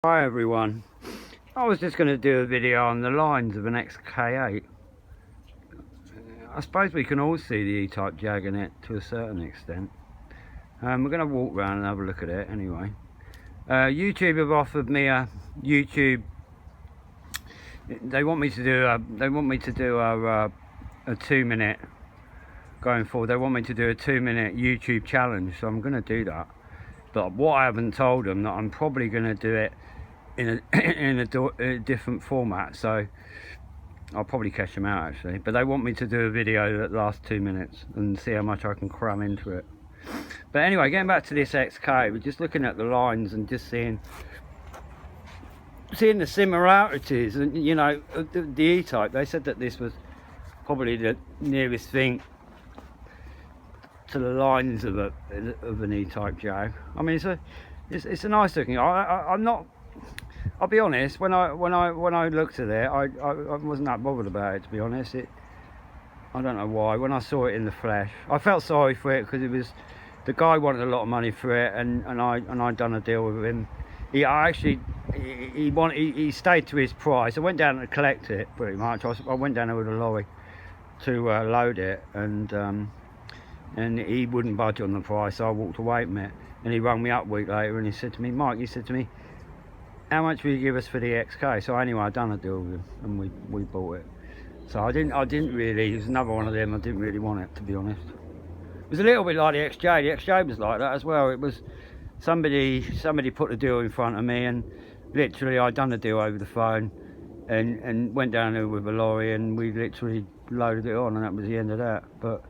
Hi everyone, I was just going to do a video on the lines of an XK8. I suppose we can all see the E-type Jag in it to a certain extent. We're going to walk around and have a look at it anyway. YouTube have offered me a YouTube. They want me to do a 2-minute going forward. They want me to do a 2-minute YouTube challenge, so I'm going to do that. But what I haven't told them that I'm probably going to do it in a different format, so I'll probably catch them out actually. But they want me to do a video that lasts 2 minutes and see how much I can cram into it. But anyway, getting back to this XK, we're just looking at the lines and just seeing the similarities. And you know, the E-type, they said that this was probably the nearest thing to the lines of an E-type Jag. I mean, it's a nice looking. I'm not. I'll be honest. When I looked at it, I wasn't that bothered about it, to be honest. I don't know why. When I saw it in the flesh, I felt sorry for it because the guy wanted a lot of money for it, and I'd done a deal with him. He stayed to his price. I went down to collect it pretty much. I went down there with a lorry to load it, and he wouldn't budge on the price, so I walked away from it. And he rang me up a week later and he said to me, Mike, he said to me, how much will you give us for the XK? So anyway, I done a deal with him and we bought it. So I didn't really, it was another one of them, I didn't really want it, to be honest. It was a little bit like the XJ. The XJ was like that as well. It was somebody put a deal in front of me, and literally I done the deal over the phone and went down there with a lorry, and we literally loaded it on, and that was the end of that. But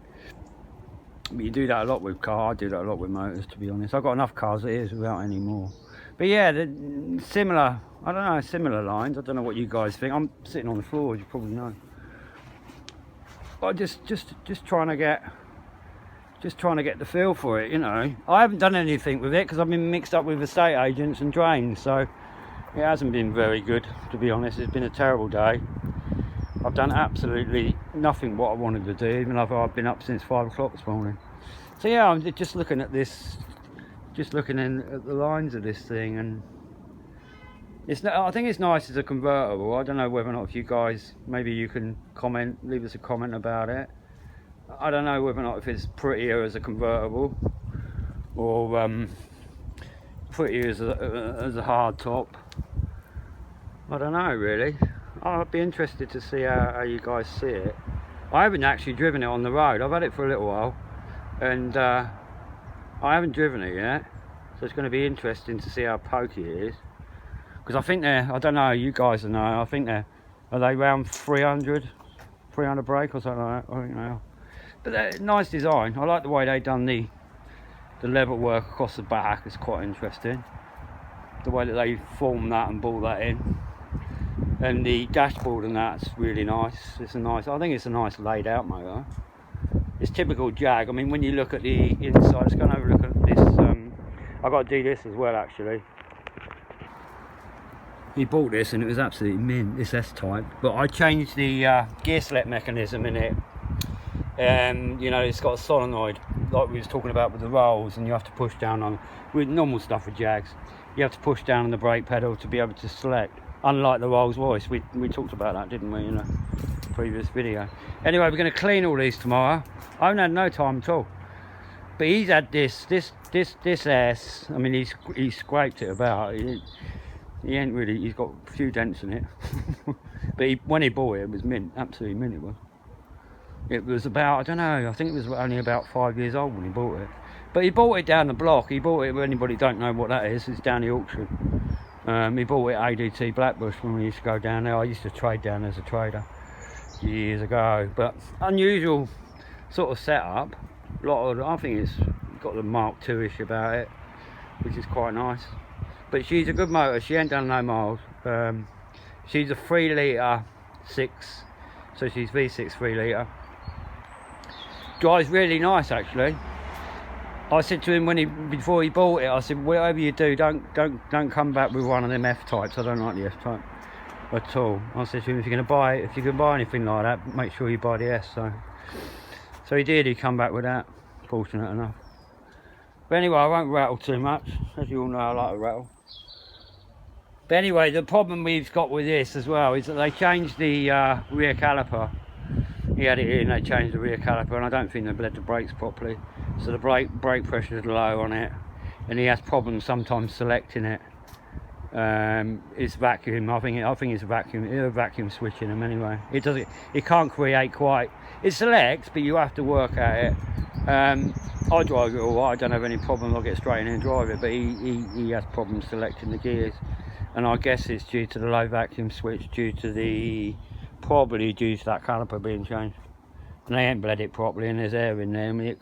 you do that a lot with cars. I do that a lot with motors, to be honest. I've got enough cars as it is without any more. But yeah, similar lines. I don't know what you guys think. I'm sitting on the floor, as you probably know. But just trying to get the feel for it, you know. I haven't done anything with it because I've been mixed up with estate agents and drains, so it hasn't been very good, to be honest. It's been a terrible day. I've done absolutely nothing what I wanted to do, even though I've been up since 5 o'clock this morning. So yeah, I'm just looking at this, at the lines of this thing, and I think it's nice as a convertible. I don't know whether or not, if you guys, maybe you can leave us a comment about it. I don't know whether or not if it's prettier as a convertible or prettier as a hard top. I don't know really. I'd be interested to see how you guys see it. I haven't actually driven it on the road. I've had it for a little while, and I haven't driven it yet, so it's going to be interesting to see how pokey it is. Because I think I don't know, you guys will know, I think are they around 300 brake or something like that? I think they are. But they're nice design. I like the way they done the level work across the back. It's quite interesting. The way that they formed that and brought that in. And the dashboard and that's really nice. I think it's a nice laid out motor. It's typical Jag. I mean, when you look at the inside, let's go and have a look at this. I've got to do this as well actually. He bought this and it was absolutely mint, this S-type. But I changed the gear select mechanism in it. You know, it's got a solenoid like we was talking about with the rolls, and you have to push down on, with normal stuff with Jags, you have to push down on the brake pedal to be able to select. Unlike the Rolls Royce, we talked about that, didn't we, in a previous video. Anyway, we're going to clean all these tomorrow. I haven't had no time at all. But he's had this S. I mean, he's scraped it about. He ain't really. He's got a few dents in it. But when he bought it, it was mint, absolutely mint. It was. It was about, I don't know. I think it was only about 5 years old when he bought it. But he bought it down the block. He bought it. If anybody don't know what that is, it's down the auction. He bought it at ADT Blackbush when we used to go down there. I used to trade down as a trader years ago. But unusual sort of setup. I think it's got the Mark II-ish about it, which is quite nice. But she's a good motor. She ain't done no miles. She's a 3 litre 6, so she's V6 3 litre. Drives really nice actually. I said to him before he bought it, I said, whatever you do, don't come back with one of them F-types. I don't like the F-type at all. I said to him, if you can buy anything like that, make sure you buy the S. So he did. He come back with that, fortunate enough. But anyway, I won't rattle too much. As you all know, I like to rattle. But anyway, the problem we've got with this as well is that they changed the rear caliper. He had it in, they changed the rear caliper, and I don't think they bled the brakes properly. So the brake pressure is low on it, and he has problems sometimes selecting it. It's vacuum. I think it's vacuum switching them anyway. It can't create quite. It selects, but you have to work at it. I drive it all right. I don't have any problem. I'll get straight in and drive it. But he has problems selecting the gears, and I guess it's due to the low vacuum switch, probably due to that caliper being changed. And they ain't bled it properly, and there's air in there. I mean, it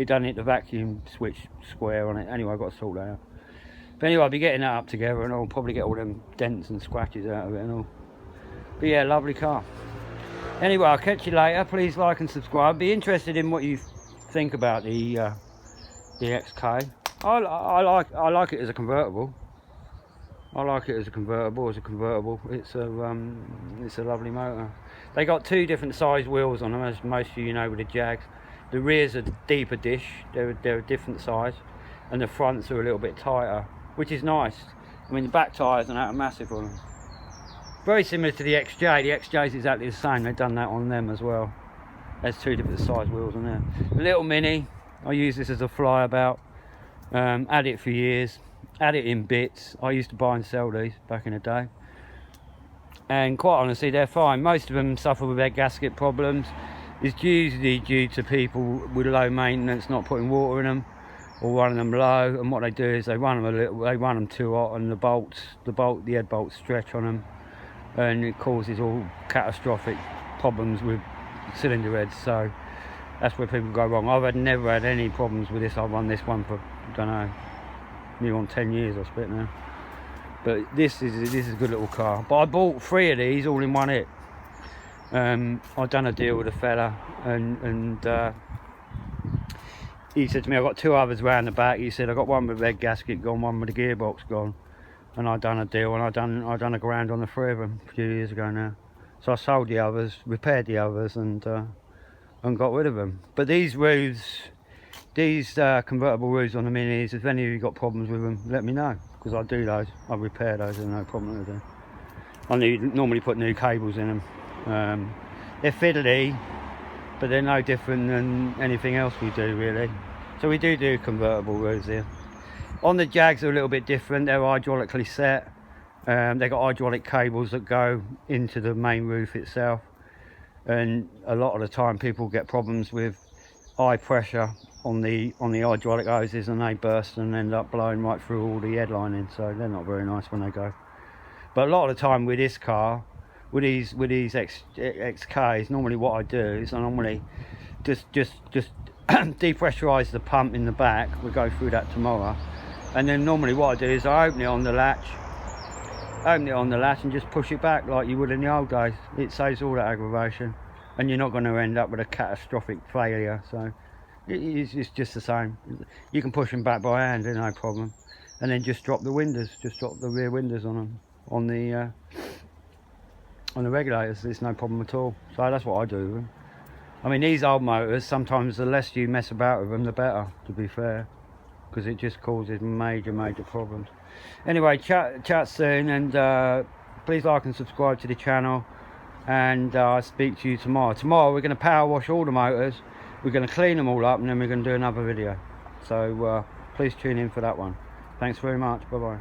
doesn't hit the vacuum switch square on it. Anyway, I've got to sort that out. But anyway, I'll be getting that up together, and I'll probably get all them dents and scratches out of it and all. But yeah, lovely car. Anyway, I'll catch you later. Please like and subscribe. Be interested in what you think about the XK. I like it as a convertible. It's a convertible. It's a lovely motor. They got two different size wheels on them, as most of you know with the Jags. The rears are deeper dish. They're a different size, and the fronts are a little bit tighter, which is nice. I mean, the back tyres are massive on them. Very similar to the XJ. The XJ is exactly the same. They've done that on them as well. There's two different size wheels on there. The little Mini, I use this as a flyabout. Had it for years. Had it in bits. I used to buy and sell these back in the day. And quite honestly, they're fine. Most of them suffer with their gasket problems. It's usually due to people with low maintenance not putting water in them, or running them low. And what they do is they run them too hot, and the head bolts stretch on them, and it causes all catastrophic problems with cylinder heads. So that's where people go wrong. I've never had any problems with this. I've run this one for, I don't know, nearly on 10 years I spent now. But this is a good little car. But I bought 3 of these all in one hit. I've done a deal with a fella, and he said to me, I've got 2 others round the back. He said, I got one with red gasket gone, one with the gearbox gone. And I done a deal, and I done $1 grand on the 3 of them a few years ago now. So I sold the others, repaired the others, and got rid of them. But these roofs, convertible roofs on the Minis, if any of you got problems with them, let me know, because I do those. I repair those, there's no problem with them. I normally put new cables in them. They're fiddly, but they're no different than anything else we do, really. So we do convertible roofs here. On the Jags, they're a little bit different. They're hydraulically set. They've got hydraulic cables that go into the main roof itself. And a lot of the time people get problems with high pressure on the hydraulic hoses, and they burst and end up blowing right through all the headlining. So they're not very nice when they go. But a lot of the time with this car, with these XKs, normally what I do is I normally just depressurize the pump in the back. We'll go through that tomorrow. And then normally what I do is I open it on the latch and just push it back like you would in the old days. It saves all that aggravation, and you're not going to end up with a catastrophic failure. So it's just the same. You can push them back by hand, there's no problem. And then just drop the windows, just drop the rear windows on them, on the regulators. There's no problem at all. So that's what I do with them. I mean, these old motors, sometimes the less you mess about with them, the better, to be fair, because it just causes major problems. Anyway, chat soon, and please like and subscribe to the channel, and I'll speak to you tomorrow. Tomorrow we're going to power wash all the motors, we're going to clean them all up, and then we're going to do another video. So please tune in for that one. Thanks very much. Bye bye.